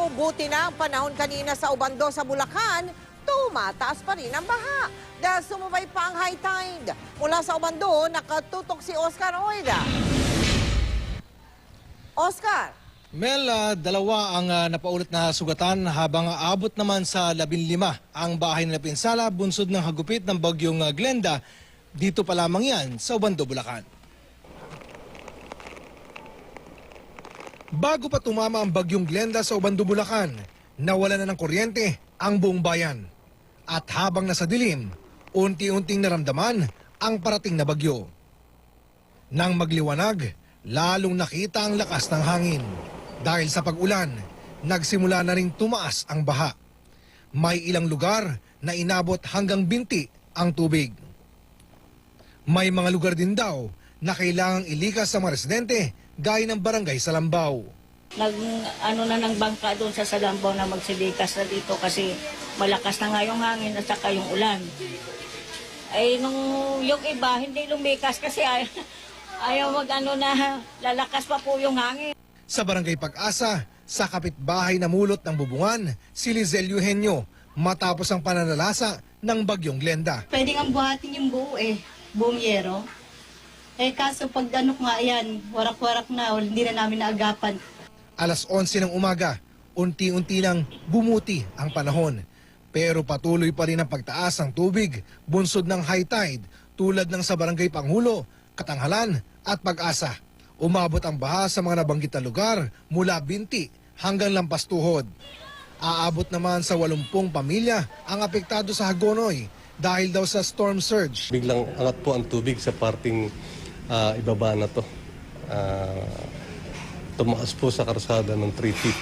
bumubuti na ang panahon kanina sa Obando sa Bulacan, tumataas pa rin ang baha dahil sumabay pa ang high tide. Mula sa Obando, nakatutok si Oscar Oida. Oscar. Mel, dalawa ang napaulat na sugatan habang aabot naman sa 15 ang bahay na napinsala bunsod ng hagupit ng bagyong Glenda. Dito pa lamang yan sa Obando, Bulacan. Bago pa tumama ang bagyong Glenda sa Obando, Bulacan, nawala na ng kuryente ang buong bayan. At habang nasa dilim, unti-unting naramdaman ang parating na bagyo. Nang magliwanag, lalong nakita ang lakas ng hangin. Dahil sa pag-ulan, nagsimula na ring tumaas ang baha. May ilang lugar na inabot hanggang binti ang tubig. May mga lugar din daw na kailangang ilikas sa mga residente gaya ng barangay Salambaw. Nag-ano na ng bangka doon sa Salambaw na magsilikas na dito kasi malakas na nga yung hangin at saka yung ulan. Ay yung iba hindi lumikas kasi ayaw mag-ano na lalakas pa po yung hangin. Sa Barangay Pag-asa, sa kapitbahay na mulot ng bubungan, si Lizel Eugenio, matapos ang pananalasa ng bagyong Glenda. Pwede nga buhatin yung buo buong yero. Kaso pag ano nga yan, warak-warak na, hindi na namin naagapan. Alas 11 ng umaga, unti-unti lang bumuti ang panahon. Pero patuloy pa rin ang pagtaas ng tubig, bunsod ng high tide, tulad ng sa Barangay Panghulo, Katanghalan at Pag-asa. Umabot ang baha sa mga nabanggit na lugar mula Binti hanggang Lampas Tuhod. Aabot naman sa 80 pamilya ang apektado sa Hagonoy dahil daw sa storm surge. Biglang angat po ang tubig sa parting ibaba na to. Tumaas po sa karsada ng 3 feet.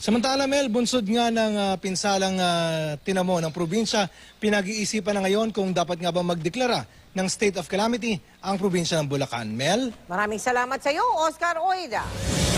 Samantala, Mel, bunsod nga ng pinsalang tinamo ng probinsya, pinag-iisipan na ngayon kung dapat nga ba magdeklara ng state of calamity ang probinsya ng Bulacan. Mel? Maraming salamat sa iyo, Oscar Oida.